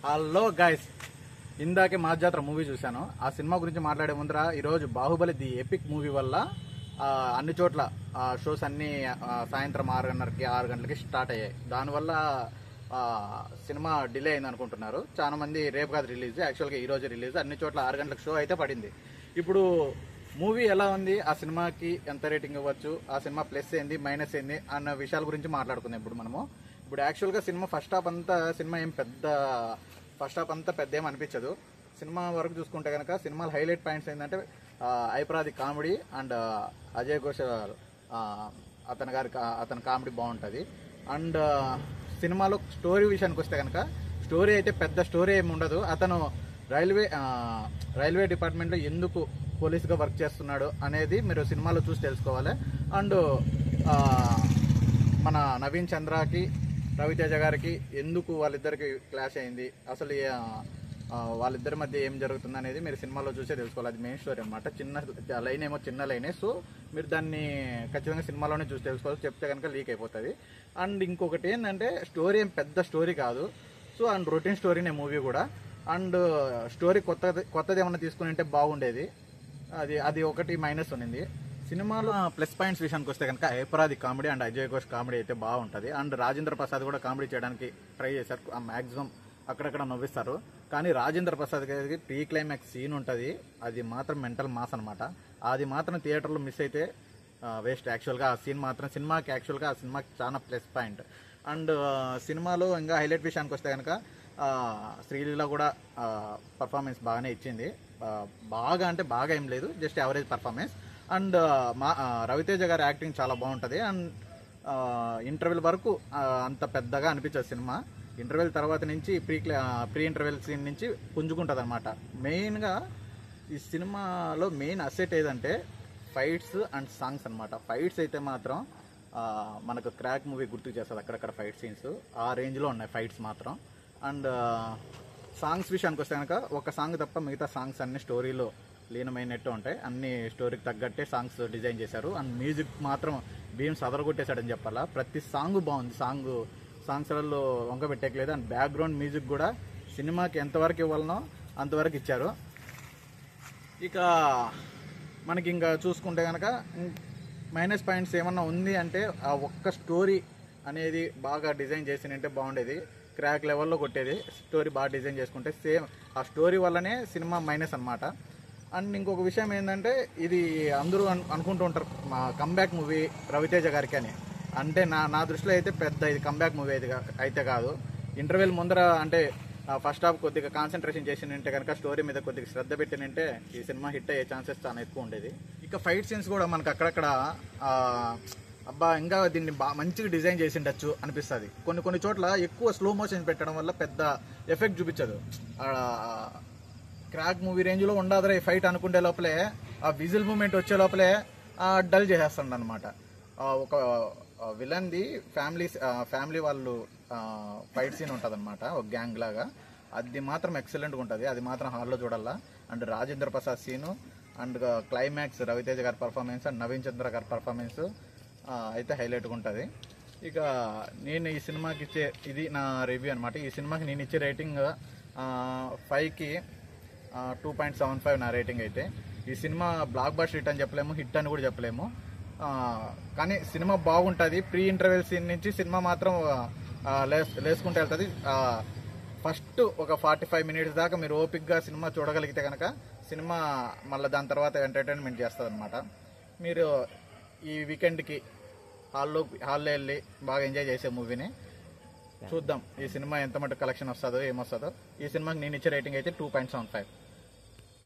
Hello guys, ఇందాకే మా జాతర మూవీ చూశాను. ఆ సినిమా గురించి మాట్లాడే ముందర ఈరోజు బాహుబలి ది ఎపిక్ మూవీ వల్ల అన్ని చోట్ల షోస్ అన్ని సాయంత్రం 6 గంటలకి స్టార్ట్ అయ్యాయి. దానివల్ల సినిమా డిలే అయింది అనుకుంటున్నారు చాలా మంది. రేపు కాదు రిలీజ్, యాక్చువల్గా ఈ రోజు రిలీజ్. అన్ని చోట్ల 6 గంటలకు షో అయితే పడింది. ఇప్పుడు మూవీ ఎలా ఉంది, ఆ సినిమాకి ఎంత రేటింగ్ ఇవ్వచ్చు, ఆ సినిమా ప్లస్ ఏంది మైనస్ ఏంది అన్న విషయాల గురించి మాట్లాడుకుందాం ఇప్పుడు యాక్చువల్గా సినిమా ఫస్ట్ హాఫ్ అంతా పెద్ద ఏం అనిపించదు. సినిమా వరకు చూసుకుంటే కనుక సినిమాలో హైలైట్ పాయింట్స్ ఏంటంటే ఐప్రాది కామెడీ అండ్ అజయ్ ఘోషల్ అతని కామెడీ బాగుంటుంది. అండ్ సినిమాలో స్టోరీ విషయానికి వస్తే కనుక స్టోరీ అయితే పెద్ద స్టోరీ ఏమి ఉండదు. అతను రైల్వే డిపార్ట్మెంట్లో ఎందుకు పోలీస్గా వర్క్ చేస్తున్నాడు అనేది మీరు సినిమాలో చూసి తెలుసుకోవాలి. అండ్ మన నవీన్ చంద్రకి రవితేజ గారికి ఎందుకు వాళ్ళిద్దరికి క్లాష్ అయింది, అసలు వాళ్ళిద్దరి మధ్య ఏం జరుగుతుంది అనేది మీరు సినిమాలో చూసే తెలుసుకోవాలి. అది మెయిన్ స్టోరీ అనమాట. చిన్న లైనే, సో మీరు దాన్ని ఖచ్చితంగా సినిమాలోనే చూసి తెలుసుకోవాలి. చెప్తే కనుక లీక్ అయిపోతుంది. అండ్ ఇంకొకటి ఏంటంటే స్టోరీ ఏం పెద్ద స్టోరీ కాదు. సో అండ్ రొటీన్ స్టోరీనే మూవీ కూడా. అండ్ స్టోరీ కొత్తది ఏమన్నా తీసుకుని ఉంటే బాగుండేది. అది ఒకటి మైనస్ ఉన్నింది. సినిమాలో ప్లస్ పాయింట్స్ విషయానికి వస్తే కనుక ఐప్రాది comedy and Ajay Ghosh comedy అయితే బాగుంటుంది. అండ్ రాజేంద్ర ప్రసాద్ కూడా కామెడీ చేయడానికి ట్రై చేశారు. మ్యాక్సిమం అక్కడక్కడ నవ్విస్తారు. కానీ రాజేంద్ర ప్రసాద్ గారికి ప్రీ క్లైమాక్స్ సీన్ ఉంటుంది, అది మాత్రం మెంటల్ మాస్ అనమాట. అది మాత్రం థియేటర్లో మిస్ అయితే వేస్ట్. యాక్చువల్గా ఆ సీన్ మాత్రం ఆ సినిమాకి చాలా ప్లస్ పాయింట్. అండ్ సినిమాలో ఇంకా హైలైట్ విషయానికి వస్తే కనుక శ్రీలీల కూడా పర్ఫార్మెన్స్ బాగానే ఇచ్చింది. బాగా అంటే బాగా ఏం లేదు, just average performance. And Raviteja గారి యాక్టింగ్ చాలా బాగుంటుంది. అండ్ ఇంటర్వెల్ వరకు అంత పెద్దగా అనిపించదు సినిమా. ఇంటర్వెల్ తర్వాత నుంచి ప్రీ ఇంటర్వెల్ సీన్ నుంచి పుంజుకుంటుంది అనమాట. మెయిన్గా ఈ సినిమాలో మెయిన్ అసెట్ ఏదంటే ఫైట్స్ అండ్ సాంగ్స్ అనమాట. ఫైట్స్ అయితే మాత్రం మనకు క్రాక్ మూవీ గుర్తుకు చేస్తుంది. అక్కడక్కడ ఫైట్ సీన్స్ ఆ రేంజ్లో ఉన్నాయి ఫైట్స్ మాత్రం. అండ్ సాంగ్స్ విషయానికి వస్తే కనుక ఒక సాంగ్ తప్ప మిగతా సాంగ్స్ అన్ని స్టోరీలో లీనమైనట్టు ఉంటాయి. అన్ని స్టోరీకి తగ్గట్టే సాంగ్స్ డిజైన్ చేశారు. అండ్ మ్యూజిక్ మాత్రం భీమ్స్ అదరగొట్టేశాడని చెప్పాలా. ప్రతి సాంగ్ బాగుంది. సాంగ్స్లలో వంక పెట్టేయలేదు. అండ్ బ్యాక్గ్రౌండ్ మ్యూజిక్ కూడా సినిమాకి ఎంతవరకు ఇవ్వాలనో అంతవరకు ఇచ్చారు. ఇక మనకి ఇంకా చూసుకుంటే కనుక మైనస్ పాయింట్స్ ఏమన్నా ఉంది అంటే ఆ ఒక్క స్టోరీ అనేది బాగా డిజైన్ చేసినంటే బాగుండేది. క్రాక్ లెవెల్లో కొట్టేది. స్టోరీ బాగా డిజైన్ చేసుకుంటే సేమ్ ఆ స్టోరీ వల్లనే సినిమా మైనస్ అనమాట. అండ్ ఇంకొక విషయం ఏంటంటే ఇది అందరూ అనుకుంటూ ఉంటారు మా కంబ్యాక్ మూవీ రవితేజ గారికి అని. అంటే నా దృష్టిలో అయితే పెద్ద ఇది కంబ్యాక్ మూవీ అయితే కాదు. ఇంటర్వెల్ ముందర అంటే ఫస్ట్ హాఫ్ కొద్దిగా కాన్సన్ట్రేషన్ చేసినంటే కనుక స్టోరీ మీద కొద్దిగా శ్రద్ధ పెట్టినంటే ఈ సినిమా హిట్ అయ్యే ఛాన్సెస్ చాలా ఎక్కువ ఉండేది. ఇక ఫైట్ సీన్స్ కూడా మనకు అక్కడక్కడ అబ్బా ఇంకా దీన్ని మంచిగా డిజైన్ చేసి ఉండొచ్చు అనిపిస్తుంది. కొన్ని చోట్ల ఎక్కువ స్లో మోషన్ పెట్టడం వల్ల పెద్ద ఎఫెక్ట్ చూపించదు. క్రాక్ మూవీ రేంజ్లో ఉండదురా ఈ ఫైట్ అనుకునే లోపలే ఆ విజిల్ మూమెంట్ వచ్చే లోపలే డల్ చేసేస్తాడు అనమాట. ఒక విలన్ది ఫ్యామిలీ వాళ్ళు ఫైట్ సీన్ ఉంటుంది అనమాట, ఒక గ్యాంగ్ లాగా. అది మాత్రం ఎక్సలెంట్గా ఉంటుంది. అది మాత్రం హాల్లో చూడాలా. And Rajendra Prasad scene and climax Raviteja గారి పర్ఫార్మెన్స్ అండ్ నవీన్ చంద్ర గారి పర్ఫార్మెన్స్ అయితే హైలైట్గా ఉంటుంది. ఇక నేను ఈ సినిమాకి ఇచ్చే ఇది నా రివ్యూ అనమాట. ఈ సినిమాకి నేను ఇచ్చే రేటింగ్ 5కి 2.75 నా రేటింగ్ అయితే. ఈ సినిమా బ్లాక్ బస్టర్ హిట్ అని చెప్పలేము, హిట్ అని కూడా చెప్పలేము. కానీ సినిమా బాగుంటుంది. ప్రీ ఇంటర్వెల్ సీన్ నుంచి సినిమా మాత్రం లేసుకుంటూ వెళ్తుంది. ఫస్ట్ ఒక 45 మినిట్స్ దాకా మీరు ఓపిక్గా సినిమా చూడగలిగితే కనుక సినిమా మళ్ళీ దాని తర్వాత ఎంటర్టైన్మెంట్ చేస్తుంది అనమాట. మీరు ఈ వీకెండ్కి హాల్లో వెళ్ళి బాగా ఎంజాయ్ చేసే మూవీని చూద్దాం. ఈ సినిమా ఎంత మటుకు కలెక్షన్ వస్తుందో ఏమొస్తుందో. ఈ సినిమాకి నేను ఇచ్చే రేటింగ్ అయితే 2.75.